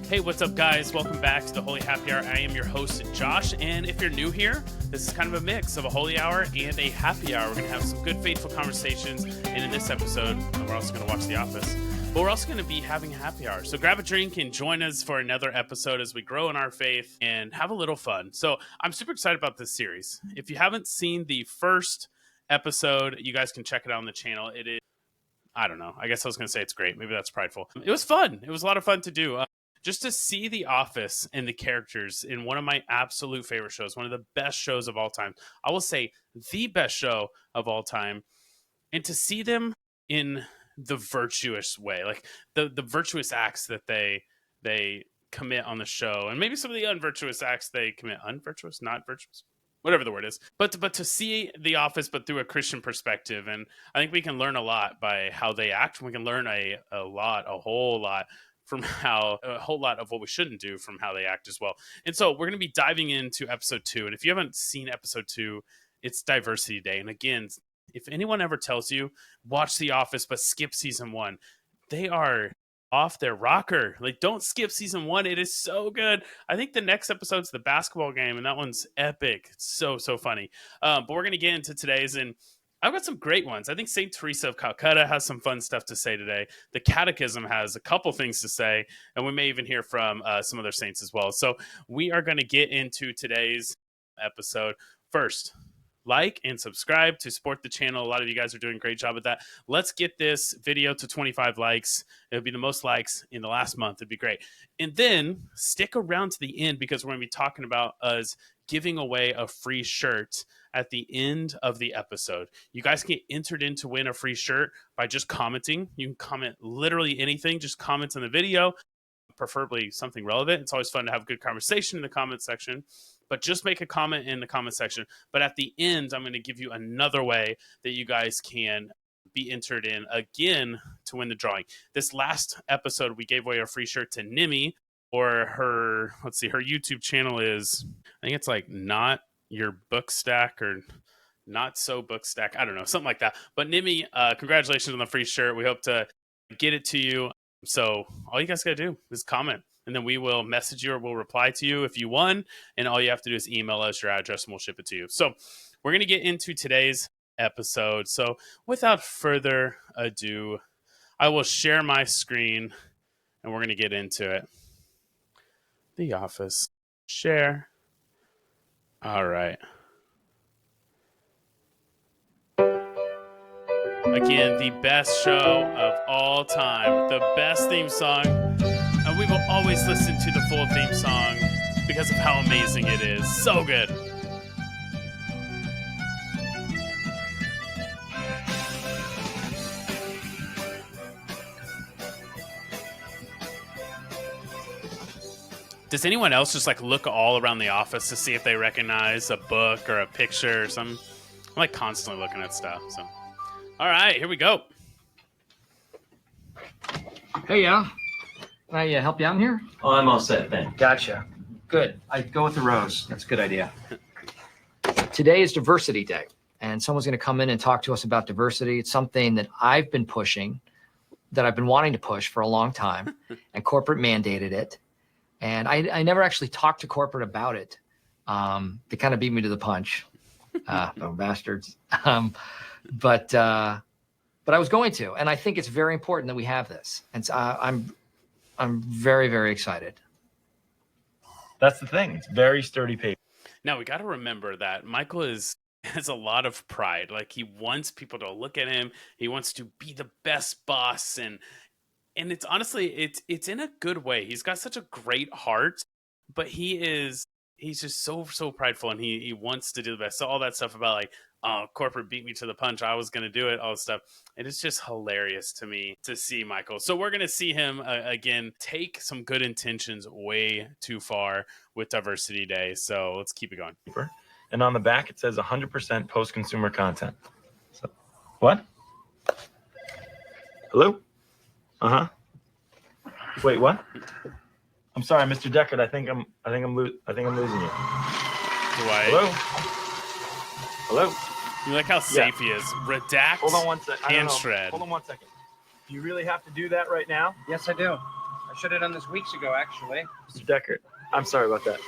Hey, what's up, guys? Welcome back to the Holy Happy Hour. I am your host, Josh, and if you're new here, this is kind of a mix of a Holy Hour and a Happy Hour. We're going to have some good, faithful conversations, and in this episode, we're also going to watch The Office. But we're also going to be having a happy hour. So grab a drink and join us for another episode as we grow in our faith and have a little fun. So I'm super excited about this series. If you haven't seen the first episode, you guys can check it out on the channel. It is, I don't know. I guess I was going to say it's great. Maybe that's prideful. It was fun. It was a lot of fun to do. Just to see The Office and the characters in one of my absolute favorite shows, one of the best shows of all time. I will say the best show of all time. And to see them in the virtuous way, like the virtuous acts that they commit on the show, and maybe some of the unvirtuous acts they commit. Unvirtuous, not virtuous, whatever the word is. But to see The Office, but through a Christian perspective, and I think we can learn a lot by how they act. We can learn a whole lot from how a whole lot of what we shouldn't do from how they act as well. And so we're going to be diving into episode 2. And if you haven't seen episode 2, it's Diversity Day. And again, if anyone ever tells you watch The Office but skip season 1, they are off their rocker. Like, don't skip season 1. It is so good. I think the next episode's the basketball game, and that one's epic. It's so funny. But we're going to get into today's, and I've got some great ones. I think St. Teresa of Calcutta has some fun stuff to say today. The Catechism has a couple things to say, and we may even hear from some other saints as well. So we are going to get into today's episode. First, like and subscribe to support the channel. A lot of you guys are doing a great job at that. Let's get this video to 25 likes. It'll be the most likes in the last month. It'd be great. And then stick around to the end, because we're going to be talking about us giving away a free shirt at the end of the episode. You guys can get entered in to win a free shirt by just commenting. You can comment literally anything. Just comment on the video, preferably something relevant. It's always fun to have a good conversation in the comment section, but just make a comment in the comment section. But at the end, I'm going to give you another way that you guys can be entered in again to win the drawing. This last episode, we gave away a free shirt to Nimi, or her YouTube channel is, I think it's like Not Your Book Stack or Not So Book Stack. I don't know, something like that. But Nimi, congratulations on the free shirt. We hope to get it to you. So all you guys got to do is comment, and then we will message you or we'll reply to you if you won. And all you have to do is email us your address and we'll ship it to you. So we're going to get into today's episode. So without further ado, I will share my screen and we're going to get into it. The Office. Share. All right. Again, the best show of all time. The best theme song. And we will always listen to the full theme song because of how amazing it is. So good. Does anyone else just like look all around the office to see if they recognize a book or a picture or something? I'm like constantly looking at stuff. So, all right, here we go. Hey, can I help you out in here? Oh, I'm all set, thanks. Gotcha. Good. I'd go with the rose. That's a good idea. Today is Diversity Day, and someone's going to come in and talk to us about diversity. It's something that I've been pushing, that I've been wanting to push for a long time, and corporate mandated it. And I never actually talked to corporate about it. They kind of beat me to the punch, bastards. But I was going to, and I think it's very important that we have this. And so I'm very, very excited. That's the thing. It's very sturdy paper. Now we got to remember that Michael has a lot of pride. Like, he wants people to look at him. He wants to be the best boss, and it's honestly, it's in a good way. He's got such a great heart, but he's just so prideful, and he wants to do the best. So all that stuff about like, oh, corporate beat me to the punch, I was going to do it, all this stuff. It is just hilarious to me to see Michael. So we're going to see him again take some good intentions way too far with Diversity Day. So let's keep it going. And on the back, it says 100% post-consumer content. So, what? Hello? Uh-huh. Wait, what? I'm sorry, Mr. Deckard. I think I'm losing you. Hello? Hello? You like how safe he is. Redact. Hold on one second. And shred. Hold on one second. Do you really have to do that right now? Yes, I do. I Should have done this weeks ago, actually. Mr. Deckard, I'm sorry about that.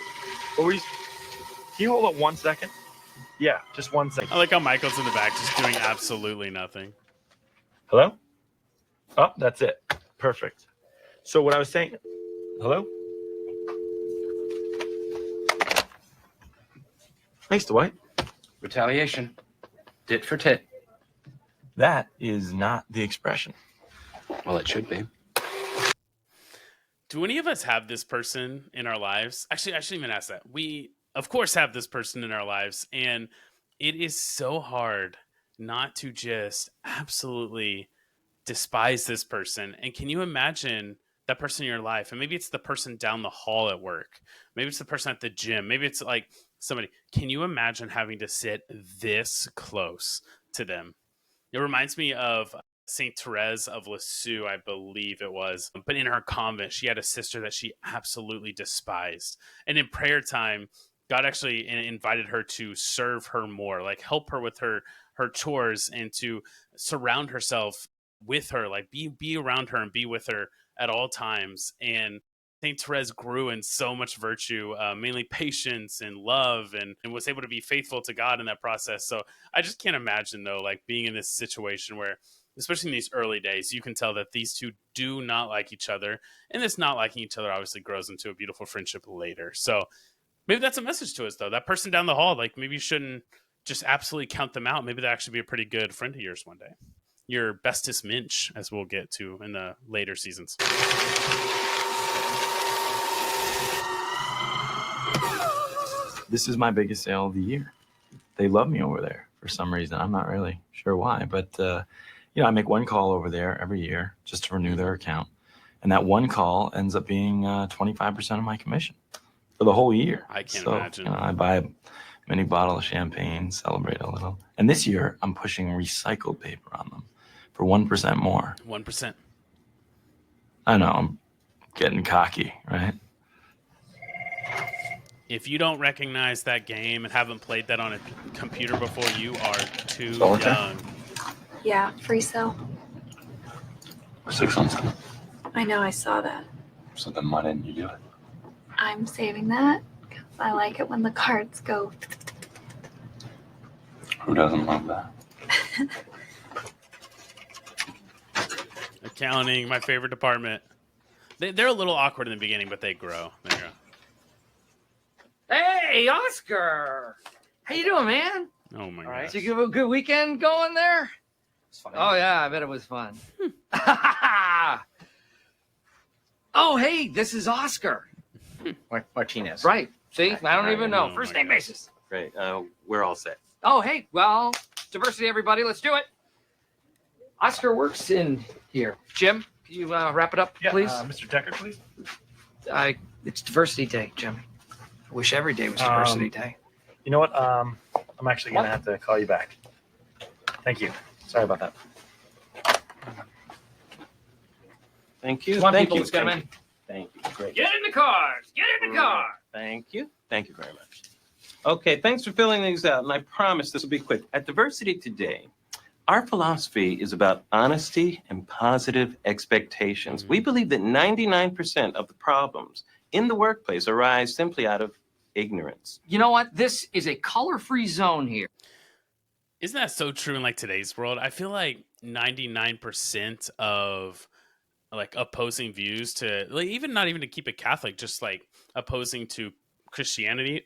What were you? Can you hold up 1 second? Yeah, just 1 second. I like how Michael's in the back just doing absolutely nothing. Hello? Oh, that's it. Perfect. So what I was saying. Hello? Thanks, Dwight. Retaliation. Tit for tit. That is not the expression. Well, it should be. Do any of us have this person in our lives? Actually, I shouldn't even ask that. We, of course, have this person in our lives, and it is so hard not to just absolutely despise this person. And can you imagine that person in your life? And maybe it's the person down the hall at work. Maybe it's the person at the gym. Maybe it's like somebody. Can you imagine having to sit this close to them? It reminds me of Saint Therese of Lisieux, I believe it was. But in her convent, she had a sister that she absolutely despised. And in prayer time, God actually invited her to serve her more, like help her with her chores and to surround herself with her, like be around her and be with her at all times. And Saint Therese grew in so much virtue, mainly patience and love, and was able to be faithful to God in that process. So I just can't imagine, though, like being in this situation where, especially in these early days, you can tell that these two do not like each other. And this not liking each other obviously grows into a beautiful friendship later. So maybe that's a message to us, though. That person down the hall, like maybe you shouldn't just absolutely count them out. Maybe they'll actually be a pretty good friend of yours one day. Your bestest minch, as we'll get to in the later seasons. This is my biggest sale of the year. They love me over there for some reason. I'm not really sure why, but I make one call over there every year just to renew their account. And that one call ends up being 25% of my commission for the whole year. I can't imagine. I buy a mini bottle of champagne, celebrate a little. And this year, I'm pushing recycled paper on them for 1% more. 1%. I know, I'm getting cocky, right? If you don't recognize that game and haven't played that on a computer before, you are too Solitaire? young. Yeah, free cell. 6 on 7. I know, I saw that. So then why didn't you do it? I'm saving that because I like it when the cards go. Who doesn't love that? Accounting, my favorite department. They're a little awkward in the beginning, but they grow. They grow. Hey, Oscar. How you doing, man? Oh my All right. gosh. Did you have a good weekend going there? It's fine. Oh, yeah, I bet it was fun. Oh, hey, this is Oscar. Martinez. Right. See, I don't Right. even know. Oh, First my name gosh. basis. Great. We're all set. Oh, hey, well, diversity, everybody. Let's do it. Oscar works in here. Jim, can you wrap it up, please? Mr. Deckard, please. It's diversity day, Jim. I wish every day was diversity day. You know what? I'm actually going to have to call you back. Thank you. Sorry about that. Thank you. Come on, Thank people, you. let's get 'em in. Thank you. Great. Get in the cars. Get in the car. Thank you. Thank you very much. Okay, thanks for filling these out. And I promise this will be quick. At Diversity Today, our philosophy is about honesty and positive expectations. We believe that 99% of the problems in the workplace arise simply out of ignorance. You know what? This is a color-free zone here. Isn't that so true in like today's world? I feel like 99% of like opposing views to like even not even to keep it Catholic, just like opposing to Christianity.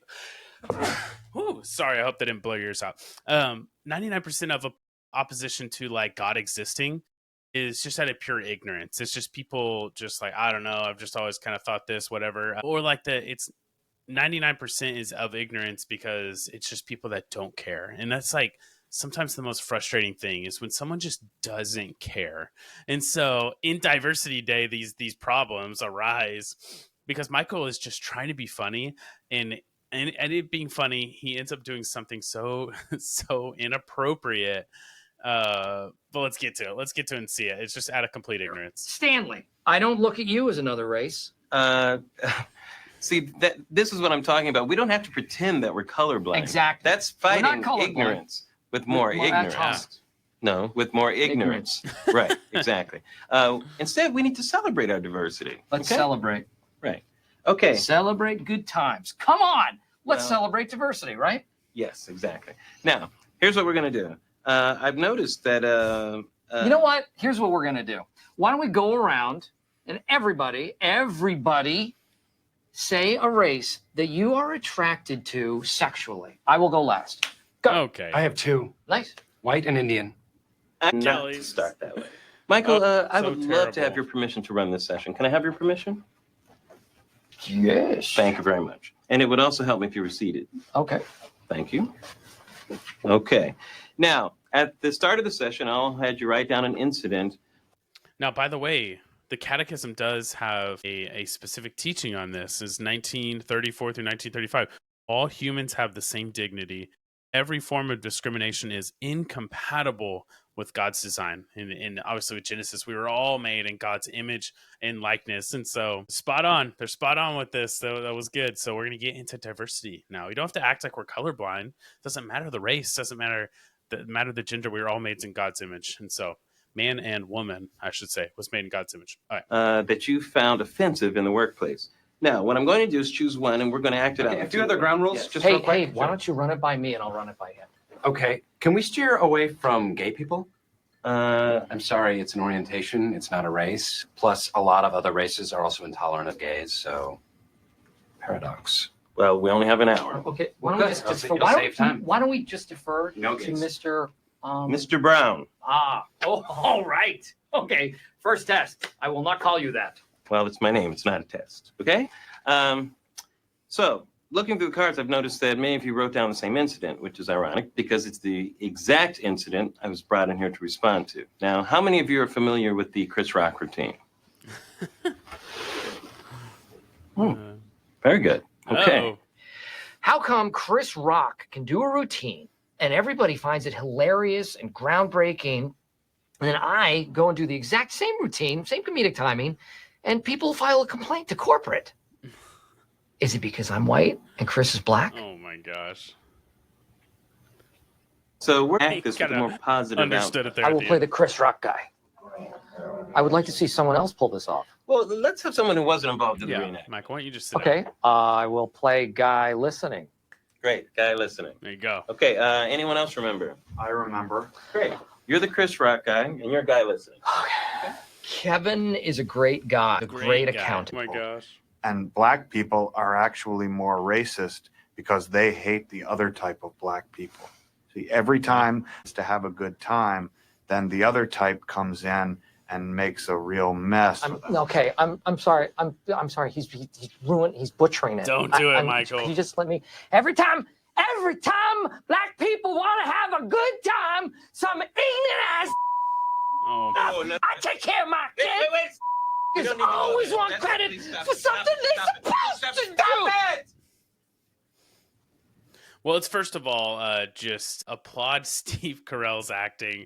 Ooh, sorry, I hope that didn't blow yours out. 99% of opposition to like God existing is just out of pure ignorance. It's just people just like, I don't know, I've just always kind of thought this, whatever. Or like it's 99% is of ignorance because it's just people that don't care. And that's like sometimes the most frustrating thing is when someone just doesn't care. And so in Diversity Day, these problems arise because Michael is just trying to be funny, and it being funny, he ends up doing something so inappropriate. But let's get to it. Let's get to it and see it. It's just out of complete ignorance. Stanley, I don't look at you as another race. See, this is what I'm talking about. We don't have to pretend that we're colorblind. Exactly. That's We're not fighting colorblind. ignorance with more Well, ignorance. that's No, with more ignorance. Right, exactly. Instead, we need to celebrate our diversity. Let's okay? celebrate. Right. Okay. Celebrate good times. Come on. Let's Well- celebrate diversity, right? Yes, exactly. Now, here's what we're going to do. I've noticed that. You know what? Here's what we're going to do. Why don't we go around and everybody say a race that you are attracted to sexually. I will go last. Go. Okay. I have two, Nice. white and Indian. not to Kelly's. start that way. Michael, I so would love to have terrible. your permission to run this session. Can I have your permission? Yes. Thank you very much. And it would also help me if you were seated. Okay. Thank you. Okay. Now, at the start of the session, I'll have you write down an incident. Now, by the way, the Catechism does have a specific teaching on this. Is 1934 through 1935. All humans have the same dignity. Every form of discrimination is incompatible with God's design. And obviously with Genesis, we were all made in God's image and likeness. And so spot on. They're spot on with this. So that was good. So we're going to get into diversity now. We don't have to act like we're colorblind. Doesn't matter the race. Doesn't matter the gender. We were all made in God's image. And so man and woman, I should say, was made in God's image. All right. That you found offensive in the workplace. Now, what I'm going to do is choose one, and we're going to act it out. A few other ground rules, Yes. just Hey, real quick. why don't you run it by me and I'll run it by him? Okay, can we steer away from gay people? Uh, I'm sorry, it's an orientation, it's not a race. Plus, a lot of other races are also intolerant of gays, so paradox. well, we only have an hour. Okay. Well, Why don't we good. just It'll defer? save- it'll save time. Why don't we just defer No to gays. Mr. Mr. Brown. All right. Okay. First test. I will not call you that. Well, it's my name. It's not a test. Okay? So, looking through the cards, I've noticed that many of you wrote down the same incident, which is ironic because it's the exact incident I was brought in here to respond to. Now, how many of you are familiar with the Chris Rock routine? Very good. Okay. Oh, How come Chris Rock can do a routine and everybody finds it hilarious and groundbreaking, and then I go and do the exact same routine, same comedic timing, and people file a complaint to corporate? Is it because I'm white and Chris is black? oh my gosh. So, we're Hey, at this with a kinda more positive Understood outlook. it there. I at will the play end. the Chris Rock guy. I would like to see someone else pull this off. Well, let's have someone who wasn't involved in the Yeah, reenact. Mike, why don't you just sit down? Okay. I will play guy listening. Great. Guy listening. There you go. Okay. Anyone else remember? I remember. Great. You're the Chris Rock guy, and you're a guy listening. Kevin is a great guy, a great guy. accountant. Oh my gosh. And black people are actually more racist because they hate the other type of black people. See, every time it's to have a good time, then the other type comes in and makes a real mess. Okay, I'm sorry. I'm sorry. He's ruined. He's butchering it. Don't do it, Michael. Can you just let me? Every time black people want to have a good time, some ignorant ass. Oh, no. I take care of my kids. You Kids don't need to go always there. want That's it. credit Please stop for it. Stop something it. they're Stop it. supposed to do. Stop it. well, it's first of all, just applaud Steve Carell's acting.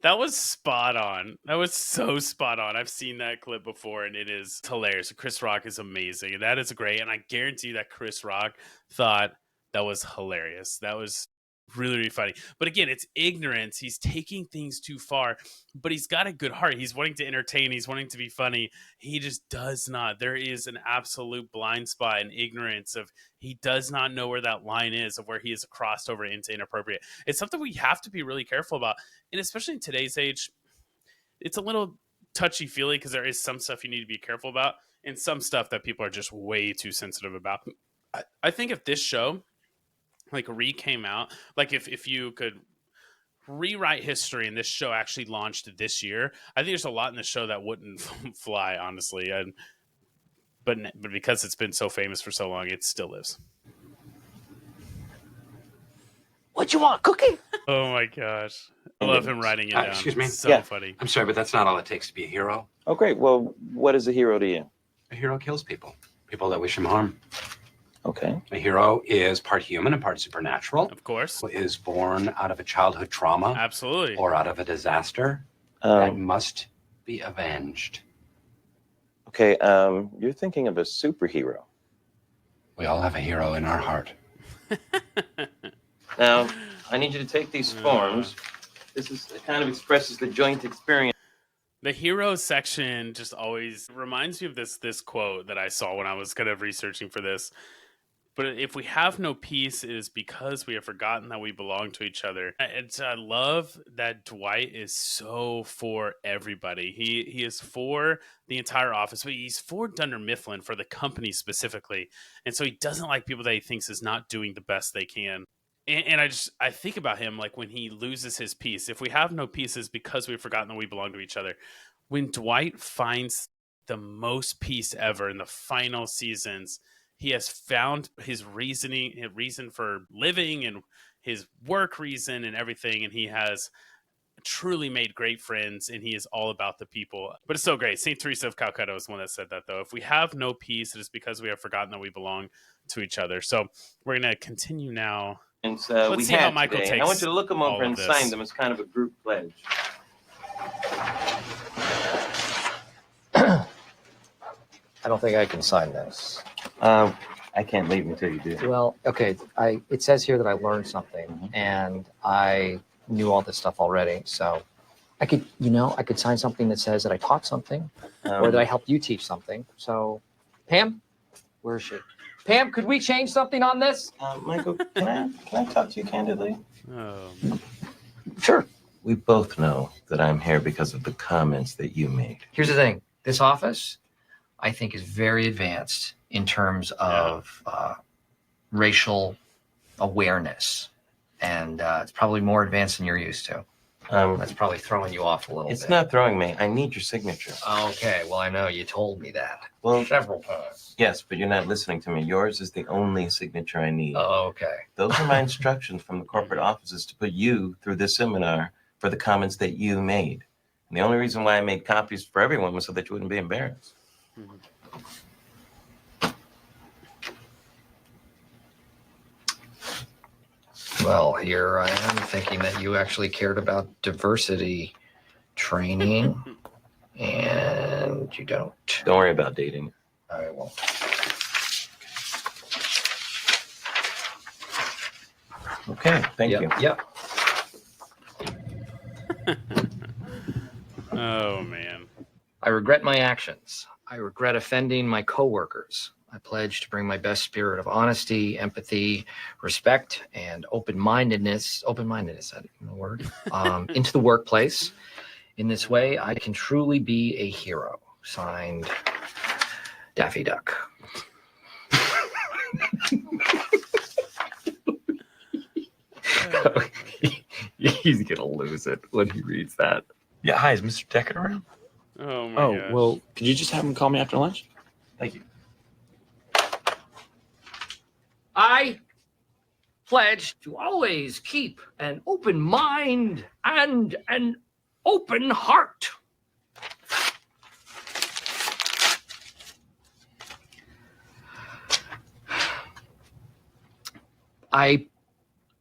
That was spot on. That was so spot on. I've seen that clip before, and it is hilarious. Chris Rock is amazing, and that is great. And I guarantee you that Chris Rock thought that was hilarious. That was really, really funny. But again, it's ignorance. He's taking things too far, but he's got a good heart. He's wanting to entertain. He's wanting to be funny. He just does not. There is an absolute blind spot and ignorance of he does not know where that line is of where he is crossed over into inappropriate. It's something we have to be really careful about. And especially in today's age, it's a little touchy-feely because there is some stuff you need to be careful about and some stuff that people are just way too sensitive about. I think if this show like came out, like if you could rewrite history and this show actually launched this year, I think there's a lot in the show that wouldn't fly, honestly. But because it's been so famous for so long, it still lives. What you want, cookie? Oh my gosh. I love him writing it down. Excuse me? It's so Yeah. funny. I'm sorry, but that's not all it takes to be a hero. Oh, great. Well, what is a hero to you? A hero kills people that wish him harm. Okay. A hero is part human and part supernatural, Of course. is born out of a childhood trauma Absolutely. or out of a disaster that must be avenged. Okay. You're thinking of a superhero. We all have a hero in our heart. Now, I need you to take these forms This is kind of expresses the joint experience. The hero section just always reminds me of this quote that I saw when I was kind of researching for this. But if we have no peace, it is because we have forgotten that we belong to each other. I love that Dwight is so for everybody. He is for the entire office, but he's for Dunder Mifflin, for the company specifically. And so he doesn't like people that he thinks is not doing the best they can. And I think about him like when he loses his peace. If we have no peace, it's because we've forgotten that we belong to each other. When Dwight finds the most peace ever in the final seasons, he has found his reason for living and his work reason and everything. And he has truly made great friends, and he is all about the people. But it's so great. St. Teresa of Calcutta was one that said that, though. If we have no peace, it is because we have forgotten that we belong to each other. So we're going to continue now. Let's see how Michael takes I want you to look them all over of and this. sign them as kind of a group pledge. I don't think I can sign this. I can't leave until you do. Well, okay. It says here that I learned something, and I knew all this stuff already. So I could sign something that says that I taught something, or that I helped you teach something. So, Pam, where is she? Pam, could we change something on this? Michael, can I talk to you candidly? Sure. We both know that I'm here because of the comments that you made. Here's the thing. This office, I think, is very advanced in terms of racial awareness. And it's probably more advanced than you're used to. That's probably throwing you off a little bit. It's not throwing me. I need your signature. Okay. Well, I know you told me that several times. Yes, but you're not listening to me. Yours is the only signature I need. Oh, okay. Those are my instructions from the corporate offices to put you through this seminar for the comments that you made. And the only reason why I made copies for everyone was so that you wouldn't be embarrassed. Well, here I am thinking that you actually cared about diversity training, and you don't. Don't worry about dating. I won't. Okay, thank you. Yep. Oh, man. I regret my actions. I regret offending my coworkers. I pledge to bring my best spirit of honesty, empathy, respect, and open-mindedness, is that even a word? Into the workplace. In this way, I can truly be a hero. Signed, Daffy Duck. He's gonna lose it when he reads that. Yeah, hi, is Mr. Deckard around? Oh, my gosh. Well, could you just have him call me after lunch? Thank you. I pledge to always keep an open mind and an open heart. I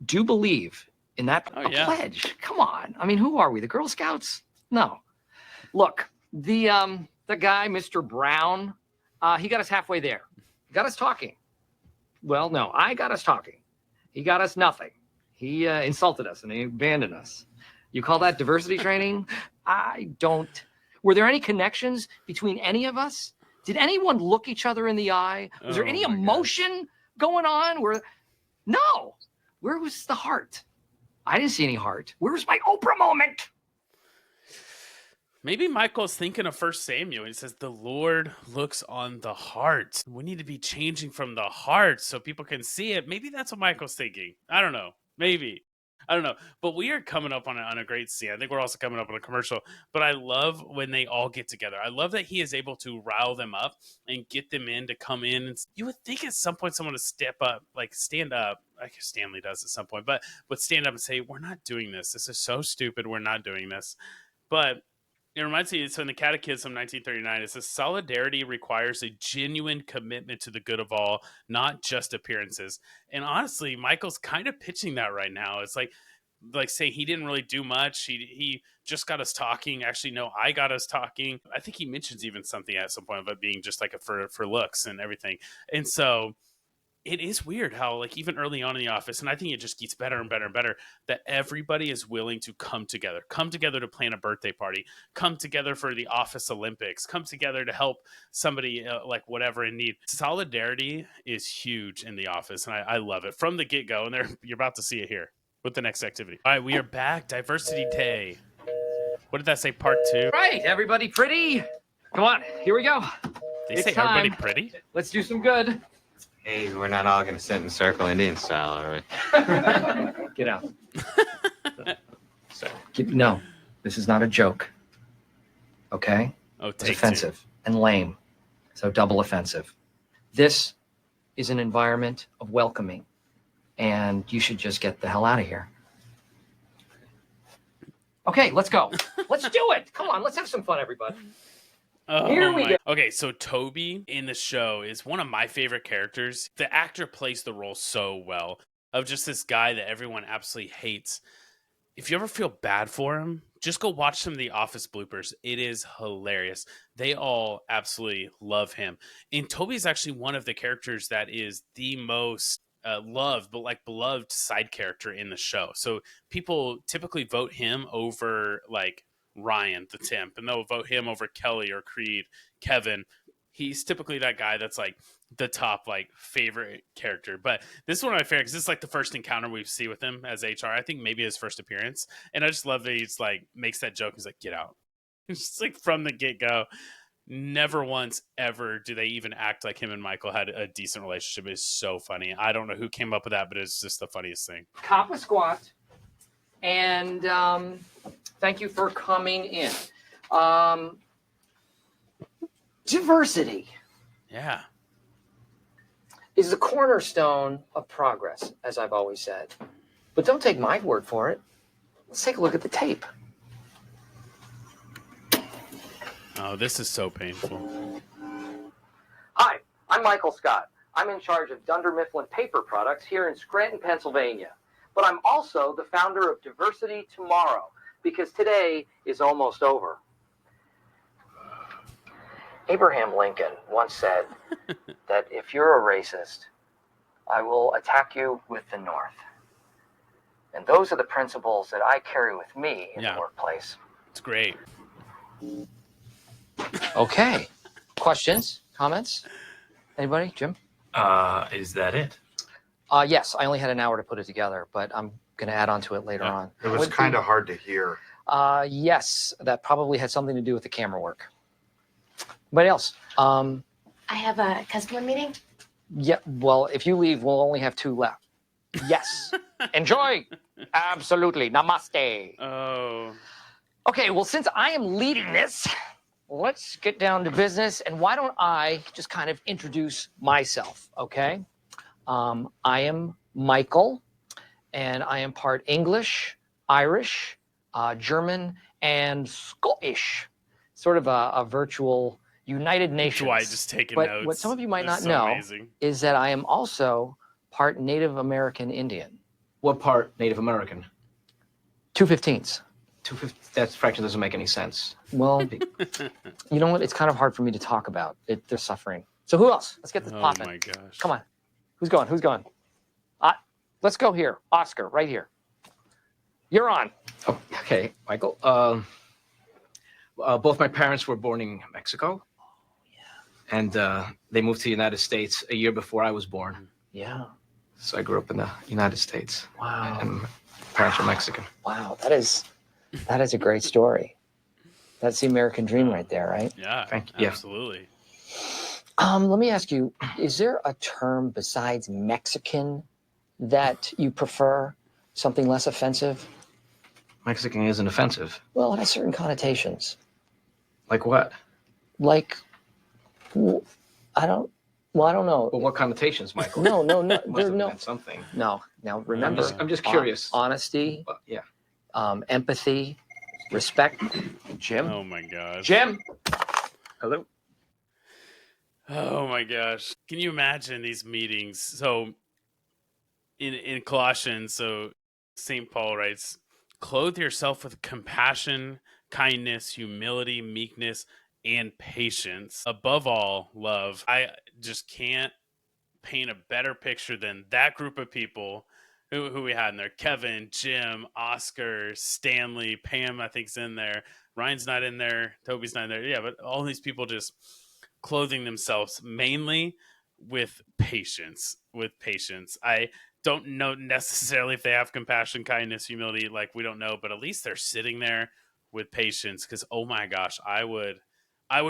do believe in that pledge. Come on. I mean, who are we? The Girl Scouts? No. Look, the guy, Mr. Brown, he got us halfway there. He got us talking. Well, no, I got us talking. He got us nothing. He insulted us and he abandoned us. You call that diversity training? I don't. Were there any connections between any of us? Did anyone look each other in the eye? Was there any emotion going on? No. Where was the heart? I didn't see any heart. Where was my Oprah moment? Maybe Michael's thinking of 1 Samuel. He says, the Lord looks on the heart. We need to be changing from the heart so people can see it. Maybe that's what Michael's thinking. I don't know. Maybe. I don't know. But we are coming up on a great scene. I think we're also coming up on a commercial. But I love when they all get together. I love that he is able to rile them up and get them in to come in. And you would think at some point someone would step up, like stand up. I guess Stanley does at some point. But would stand up and say, we're not doing this. This is so stupid. We're not doing this. But it reminds me, so in the Catechism 1939, it says, solidarity requires a genuine commitment to the good of all, not just appearances. And honestly, Michael's kind of pitching that right now. It's like saying he didn't really do much. He just got us talking. Actually, no, I got us talking. I think he mentions even something at some point about being just like for looks and everything. And so it is weird how, like, even early on in the office, and I think it just gets better and better and better, that everybody is willing to come together to plan a birthday party, come together for the office Olympics, come together to help somebody like whatever in need. Solidarity is huge in the office, and I love it from the get-go. And you're about to see it here with the next activity. All right, we are back. Diversity Day. What did that say? Part 2. Right, everybody pretty? Come on, here we go. They It's say everybody time. pretty. Let's do some good. Hey, we're not all going to sit in a circle Indian style, are we? Get out. Sorry. No, this is not a joke. Okay? Oh, It's take offensive and lame. So double offensive. This is an environment of welcoming, and you should just get the hell out of here. Okay, let's go. Let's do it. Come on, let's have some fun, everybody. Oh, Here we go. Okay, so Toby in the show is one of my favorite characters. The actor plays the role so well of just this guy that everyone absolutely hates. If you ever feel bad for him, just go watch some of the Office bloopers. It is hilarious. They all absolutely love him. And Toby is actually one of the characters that is the most loved, but like beloved side character in the show. So people typically vote him over like Ryan, the temp, and they'll vote him over Kelly or Creed, Kevin. He's typically that guy that's like the top like favorite character. But this is one of my favorites. This is like the first encounter we see with him as HR. I think maybe his first appearance. And I just love that he's like makes that joke. He's like, get out. It's just like from the get-go. Never once ever do they even act like him and Michael had a decent relationship. It's so funny. I don't know who came up with that, but it's just the funniest thing. Kappa squat. And thank you for coming in. Diversity Yeah. is the cornerstone of progress, as I've always said. But don't take my word for it. Let's take a look at the tape. Oh, this is so painful. Hi, I'm Michael Scott. I'm in charge of Dunder Mifflin Paper Products here in Scranton, Pennsylvania. But I'm also the founder of Diversity Tomorrow, because today is almost over. Abraham Lincoln once said that if you're a racist, I will attack you with the North. And those are the principles that I carry with me in the workplace. It's great. Okay. Questions? Comments? Anybody? Jim? Is that it? Yes, I only had an hour to put it together, but I'm going to add on to it later on. It was kind of hard to hear. Yes, that probably had something to do with the camera work. Anybody else? I have a customer meeting. Yeah, well, if you leave, we'll only have 2 left. Yes. Enjoy. Absolutely. Namaste. Oh. Okay, well, since I am leading this, let's get down to business. And why don't I just kind of introduce myself, okay? I am Michael, and I am part English, Irish, German, and Scottish. Sort of a virtual United Nations. Dwight just taking But notes. what some of you might This not is so know amazing. is that I am also part Native American Indian. What part Native American? 2/15. That fraction doesn't make any sense. Well, you know what? It's kind of hard for me to talk about. They're suffering. So who else? Let's get this Oh popping. my gosh. Come on. Who's going? Who's going? Let's go here. Oscar, right here. You're on. Oh, okay, Michael. Both my parents were born in Mexico. And they moved to the United States a year before I was born. Yeah. So I grew up in the United States. Wow. And my parents are Mexican. Wow. That is a great story. That's the American dream right there, right? Yeah. Thank you. Yeah. Absolutely. Let me ask you, is there a term besides Mexican that you prefer? Something less offensive? Mexican isn't offensive. Well, it has certain connotations. Like what? Like, I don't know. Well, what connotations, Michael? No. It must There, have no. meant something. No. Now, remember, I'm just curious. Honesty, But, yeah. empathy, respect. Jim? Oh my gosh. Jim? Hello? Oh my gosh. Can you imagine these meetings? So in Colossians, so St. Paul writes, clothe yourself with compassion, kindness, humility, meekness, and patience. Above all, love. I just can't paint a better picture than that group of people who we had in there. Kevin, Jim, Oscar, Stanley, Pam, I think's in there. Ryan's not in there. Toby's not in there. Yeah, but all these people just clothing themselves mainly with patience. I don't know necessarily if they have compassion, kindness, humility. Like, we don't know, but at least they're sitting there with patience. Because, oh my gosh, I would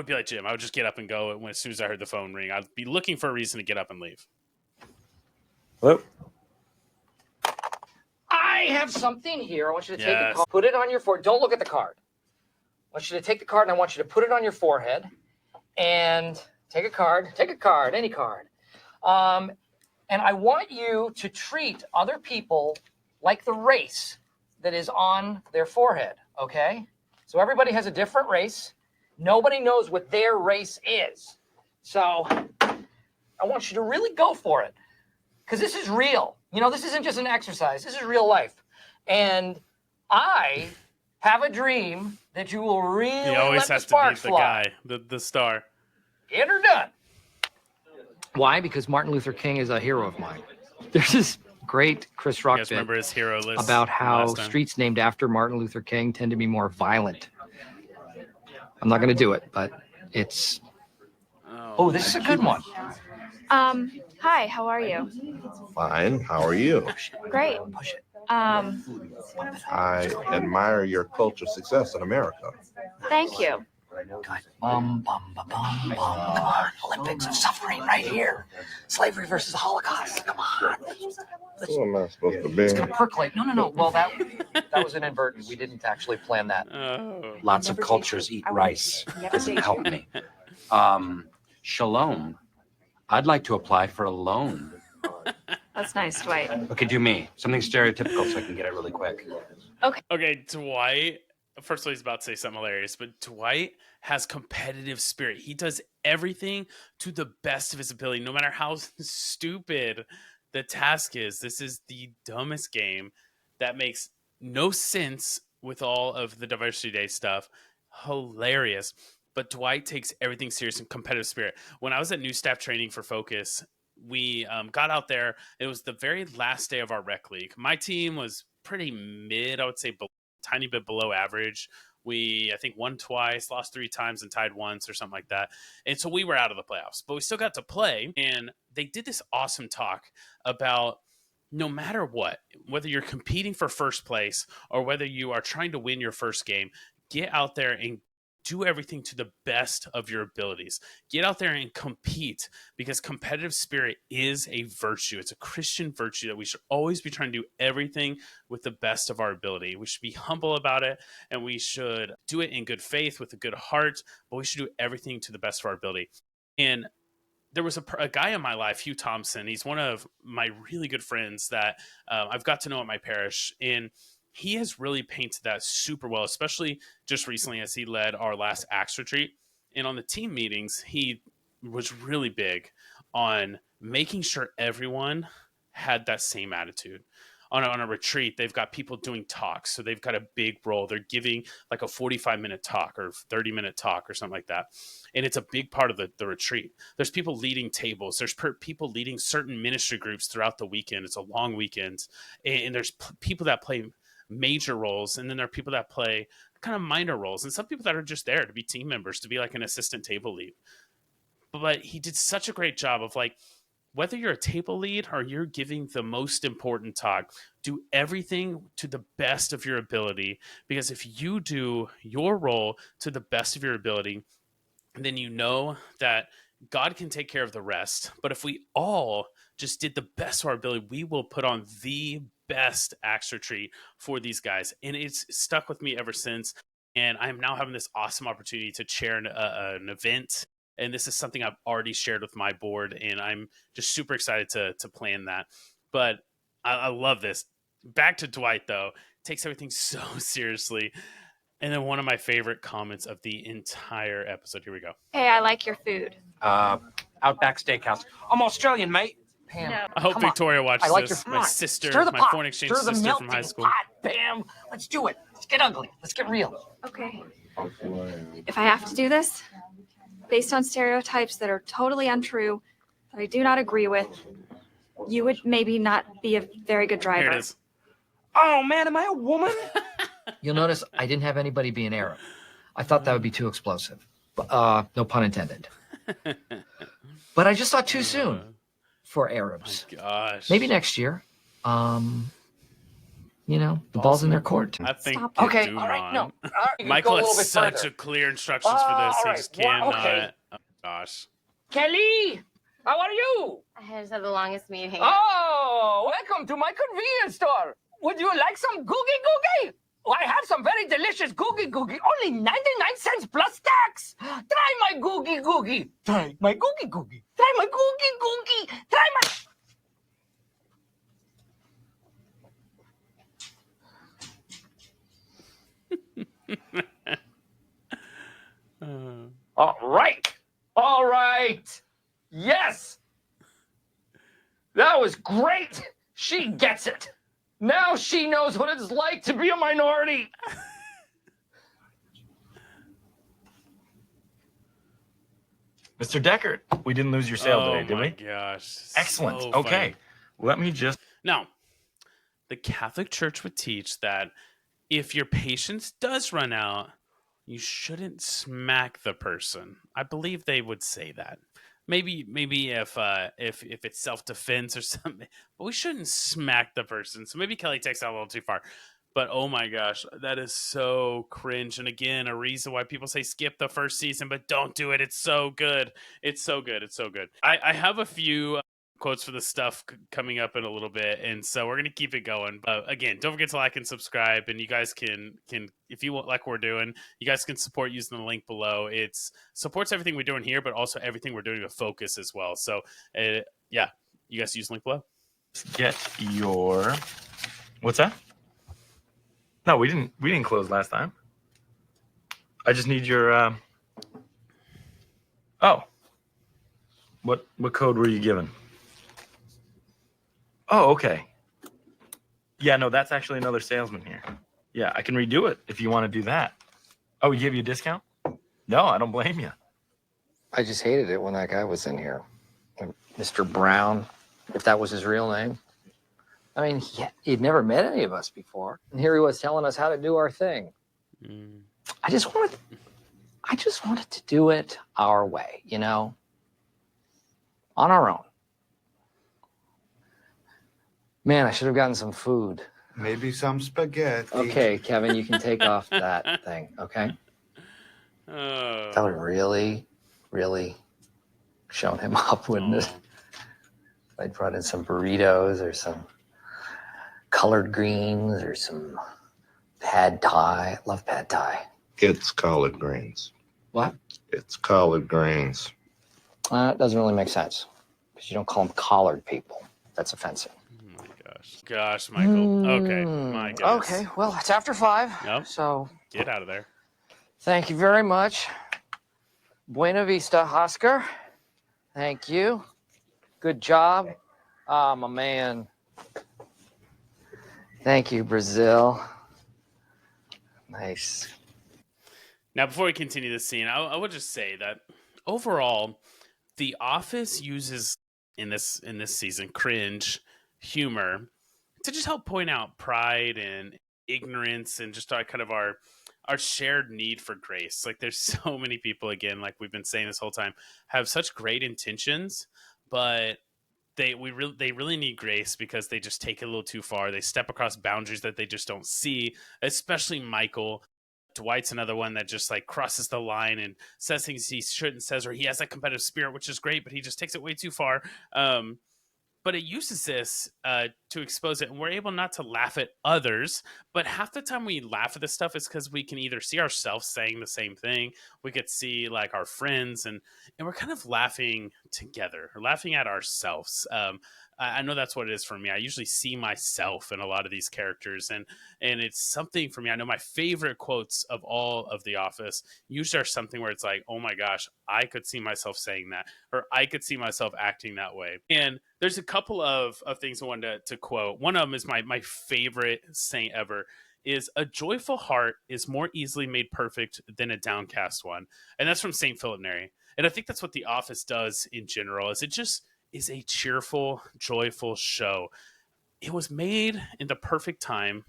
be like Jim. I would just get up and go as soon as I heard the phone ring. I'd be looking for a reason to get up and leave. Hello. I have something here. I want you to take a Yes. card, put it on your forehead. Don't look at the card. I want you to take the card and I want you to put it on your forehead and take a card, any card. And I want you to treat other people like the race that is on their forehead, okay? So everybody has a different race. Nobody knows what their race is. So I want you to really go for it because this is real. You know, this isn't just an exercise. This is real life. And I have a dream that you will really He always let the has to be sparks the fly. guy, the star. Get her done. Why? Because Martin Luther King is a hero of mine. There's this great Chris Rock You guys bit remember his hero list about from how last time? streets named after Martin Luther King tend to be more violent. I'm not going to do it, but it's... Oh, this is a good one. Hi, how are you? Fine. How are you? Great. Push it. I admire your culture success in America. Thank you. Bum, bum, bum, bum, bum. Come on, Olympics of suffering right here. Slavery versus the Holocaust. Come on. Who am I supposed to be? It's going to percolate. No. Well, that was an inadvertent. We didn't actually plan that. Oh. Lots of cultures eat rice. Doesn't help me. Shalom. I'd like to apply for a loan. That's nice, Dwight. Okay, do me. Something stereotypical so I can get it really quick. Okay, Dwight. First of all, he's about to say something hilarious, but Dwight has competitive spirit. He does everything to the best of his ability, no matter how stupid the task is. This is the dumbest game that makes no sense with all of the Diversity Day stuff. Hilarious. But Dwight takes everything serious in competitive spirit. When I was at new staff training for Focus, we got out there. It was the very last day of our rec league. My team was pretty mid, I would say, tiny bit below average. We, I think, won twice, lost 3 times, and tied once or something like that. And so we were out of the playoffs, but we still got to play. And they did this awesome talk about no matter what, whether you're competing for first place or whether you are trying to win your first game, get out there and do everything to the best of your abilities. Get out there and compete, because competitive spirit is a virtue. It's a Christian virtue that we should always be trying to do everything with the best of our ability. We should be humble about it, and we should do it in good faith with a good heart, but we should do everything to the best of our ability. And there was a guy in my life, Hugh Thompson. He's one of my really good friends that I've got to know at my parish. And he has really painted that super well, especially just recently as he led our last Acts retreat. And on the team meetings, he was really big on making sure everyone had that same attitude. On a retreat, they've got people doing talks. So they've got a big role. They're giving like a 45-minute talk or 30-minute talk or something like that. And it's a big part of the retreat. There's people leading tables. There's people leading certain ministry groups throughout the weekend. It's a long weekend. And there's people that play major roles, and then there are people that play kind of minor roles, and some people that are just there to be team members, to be like an assistant table lead. But he did such a great job of, like, whether you're a table lead or you're giving the most important talk, do everything to the best of your ability, because if you do your role to the best of your ability, then you know that God can take care of the rest. But if we all just did the best of our ability, we will put on the best Acts retreat for these guys. And it's stuck with me ever since. And I'm now having this awesome opportunity to chair an event. And this is something I've already shared with my board. And I'm just super excited to plan that. But I love this. Back to Dwight, though. Takes everything so seriously. And then one of my favorite comments of the entire episode. Here we go. Hey, I like your food. Outback Steakhouse. I'm Australian, mate. Pam, No. I hope come on. Victoria watches I like this. your My pot. sister, Stir the my pot. foreign exchange Stir the sister from melting high school. pot, Pam. Let's do it. Let's get ugly. Let's get real. Okay. If I have to do this, based on stereotypes that are totally untrue, that I do not agree with. You would maybe not be a very good driver. Here it is. Oh man, am I a woman? You'll notice I didn't have anybody be an Arab. I thought that would be too explosive. No pun intended. But I just thought too soon for Arabs. My gosh. Maybe next year. The ball's in their court. I think. Okay, you do, all right, Ron. no. All right, Michael go a has little bit such further. a clear instructions for this. all He right, just cannot. okay. Oh, gosh. Kelly, how are you? I just had the longest meeting. Oh, welcome to my convenience store. Would you like some googie? Oh, I have some very delicious googie, only 99 cents plus tax. Try my googie. Try my googie. Try my googie. Try my... All right. Yes. That was great. She gets it. Now she knows what it's like to be a minority. Mr. Deckard, we didn't lose your sale today, did we? Oh my gosh. Excellent. So Okay. funny. Let me just. Now, the Catholic Church would teach that if your patience does run out, you shouldn't smack the person. I believe they would say that. Maybe if it's self-defense or something, but we shouldn't smack the person. So maybe Kelly takes that a little too far. But oh my gosh, that is so cringe. And again, a reason why people say skip the first season, but don't do it. It's so good. It's so good. It's so good. I have a few quotes for this stuff coming up in a little bit, and so we're gonna keep it going. But again, don't forget to like and subscribe, and you guys can if you want, like we're doing, you guys can support using the link below. It's supports everything we're doing here, but also everything we're doing with Focus as well. So yeah, you guys use the link below. Get your. What's that? No, we didn't close last time. I just need your. Oh. What code were you given? Oh, okay. Yeah, no, that's actually another salesman here. Yeah, I can redo it if you want to do that. Oh, we gave you a discount? No, I don't blame you. I just hated it when that guy was in here. Mr. Brown, if that was his real name. I mean, he'd never met any of us before. And here he was telling us how to do our thing. I just wanted to do it our way, on our own. Man, I should have gotten some food. Maybe some spaghetti. Okay, Kevin, you can take off that thing, okay? That would really, really shown him up, wouldn't it? I brought in some burritos or some collard greens or some pad thai. Love pad thai. It's collard greens. What? It's collard greens. It doesn't really make sense because you don't call them collared people. That's offensive. Oh my gosh, Michael. Okay, my goodness. Okay, well, it's after 5. Yep. So Get out of there. thank you very much. Buena vista, Oscar. Thank you. Good job. Ah, my man. Thank you, Brazil. Nice. Now, before we continue this scene, I would just say that overall, The Office uses in this season cringe humor to just help point out pride and ignorance and just our shared need for grace. Like, there's so many people, again, like we've been saying this whole time, have such great intentions, but they really need grace because they just take it a little too far. They step across boundaries that they just don't see, especially Michael. Dwight's another one that just like crosses the line and says things he shouldn't says, or he has that competitive spirit, which is great, but he just takes it way too far. But it uses this to expose it, and we're able not to laugh at others. But half the time we laugh at this stuff is because we can either see ourselves saying the same thing, we could see like our friends, and we're kind of laughing together or laughing at ourselves. I know that's what it is for me. I usually see myself in a lot of these characters, and it's something for me. I know my favorite quotes of all of The Office usually are something where it's like, oh my gosh, I could see myself saying that, or I could see myself acting that way. And there's a couple of things I wanted to quote. One of them is my favorite saying ever is, a joyful heart is more easily made perfect than a downcast one. And that's from St. Philip Neri. And I think that's what The Office does in general, is is a cheerful, joyful show. It was made in the perfect time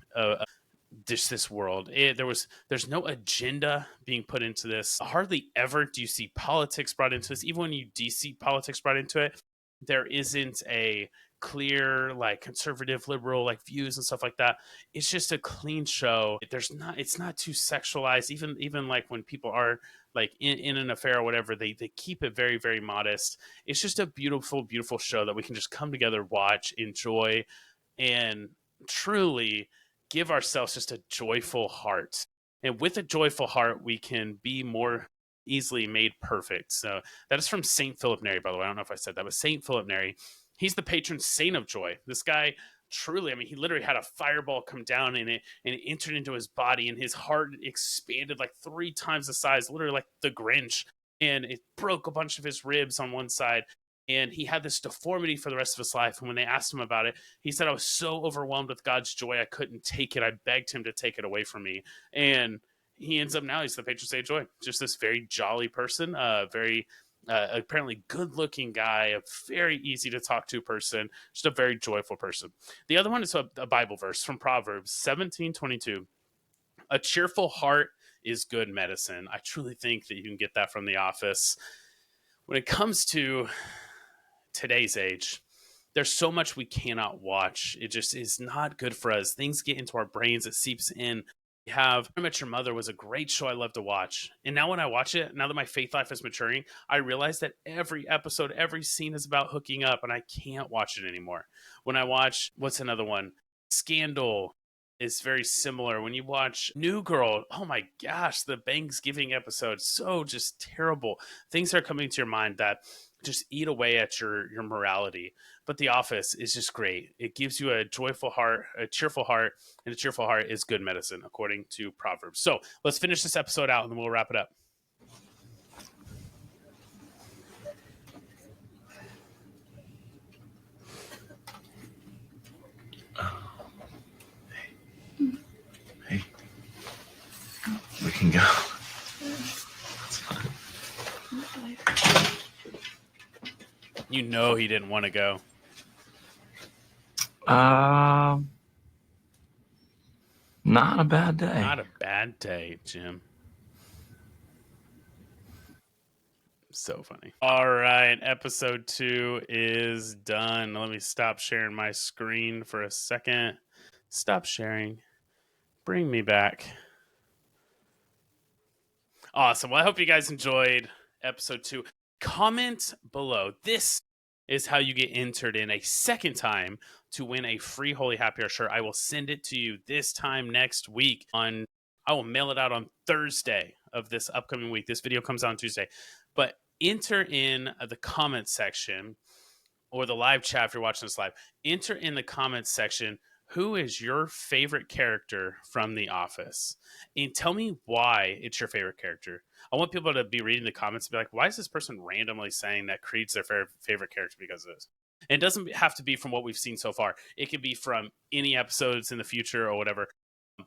this world. There's no agenda being put into this. Hardly ever do you see politics brought into this. Even when you do see politics brought into it, there isn't a clear like conservative liberal like views and stuff like that. It's just a clean show. It's not too sexualized. Even like when people are like in an affair or whatever, they keep it very, very modest. It's just a beautiful, beautiful show that we can just come together, watch, enjoy, and truly give ourselves just a joyful heart. And with a joyful heart, we can be more easily made perfect. So that is from Saint Philip Neri, by the way. I don't know if I said that, but Saint Philip Neri, he's the patron saint of joy. This guy truly, I mean, he literally had a fireball come down in it and it entered into his body, and his heart expanded like 3 times the size, literally like the Grinch. And it broke a bunch of his ribs on one side. And he had this deformity for the rest of his life. And when they asked him about it, he said, I was so overwhelmed with God's joy, I couldn't take it. I begged him to take it away from me. And he ends up now, he's the patron saint of joy. Just this very jolly person, very apparently good looking guy, a very easy to talk to person, just a very joyful person. The other one is a Bible verse from Proverbs 17:22. A cheerful heart is good medicine. I truly think that you can get that from The Office. When it comes to today's age, there's so much we cannot watch. It just is not good for us. Things get into our brains, it seeps in. We have How I Met Your Mother was a great show I love to watch. And now when I watch it, now that my faith life is maturing, I realize that every episode, every scene is about hooking up, and I can't watch it anymore. When I watch, what's another one? Scandal is very similar. When you watch New Girl, oh my gosh, the Thanksgiving episode, so just terrible. Things are coming to your mind that just eat away at your morality. But The Office is just great. It gives you a joyful heart, a cheerful heart, and a cheerful heart is good medicine, according to Proverbs. So let's finish this episode out and then we'll wrap it up. Hey, we can go. That's fine. You know he didn't want to go. Not a bad day. Not a bad day, Jim. So funny. All right, episode 2 is done. Let me stop sharing my screen for a second. Stop sharing. Bring me back. Awesome. Well, I hope you guys enjoyed episode 2. Comment below. This is how you get entered in a second time to win a free Holy Happy Hour shirt. I will send it to you this time next week. I will mail it out on Thursday of this upcoming week. This video comes out on Tuesday. But enter in the comment section or the live chat if you're watching this live. Enter in the comments section who is your favorite character from The Office, and tell me why it's your favorite character. I want people to be reading the comments and be like, why is this person randomly saying that Creed's their favorite character because of this? And it doesn't have to be from what we've seen so far. It could be from any episodes in the future or whatever.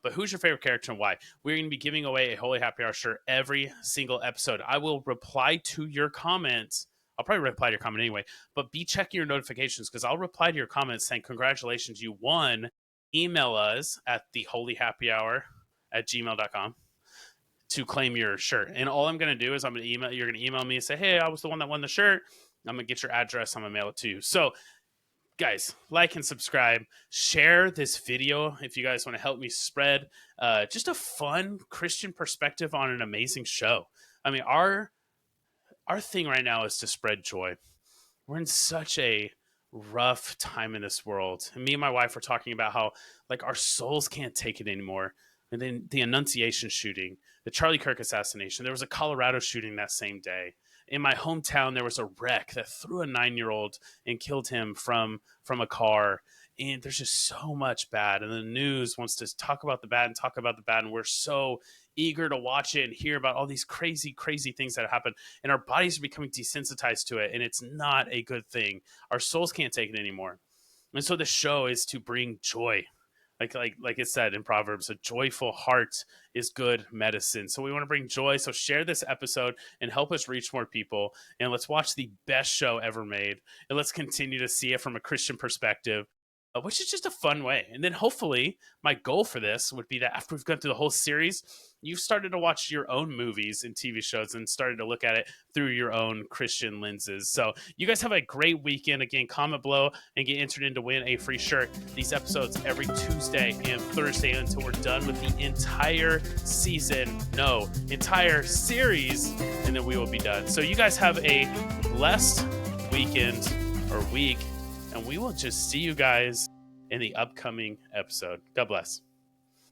But who's your favorite character and why? We're going to be giving away a Holy Happy Hour shirt every single episode. I will reply to your comments. I'll probably reply to your comment anyway, but be checking your notifications because I'll reply to your comments saying, congratulations, you won. Email us at theholyhappyhour@gmail.com to claim your shirt. And all I'm going to do is you're going to email me and say, hey, I was the one that won the shirt. I'm going to get your address. I'm going to mail it to you. So guys, like and subscribe, share this video if you guys want to help me spread just a fun Christian perspective on an amazing show. I mean, our thing right now is to spread joy. We're in such a rough time in this world. And me and my wife were talking about how like our souls can't take it anymore. And then the Annunciation shooting, the Charlie Kirk assassination, there was a Colorado shooting that same day. In my hometown, there was a wreck that threw a 9-year-old and killed him from a car. And there's just so much bad. And the news wants to talk about the bad and talk about the bad. And we're so eager to watch it and hear about all these crazy, crazy things that happen. And our bodies are becoming desensitized to it. And it's not a good thing. Our souls can't take it anymore. And so the show is to bring joy. Like it said in Proverbs, a joyful heart is good medicine. So we want to bring joy. So share this episode and help us reach more people. And let's watch the best show ever made. And let's continue to see it from a Christian perspective, which is just a fun way. And then hopefully my goal for this would be that after we've gone through the whole series, you've started to watch your own movies and TV shows and started to look at it through your own Christian lenses. So you guys have a great weekend. Again, comment below and get entered in to win a free shirt. These episodes every Tuesday and Thursday until we're done with the entire season. No, entire series, and then we will be done. So you guys have a blessed weekend or week, and we will just see you guys in the upcoming episode. God bless.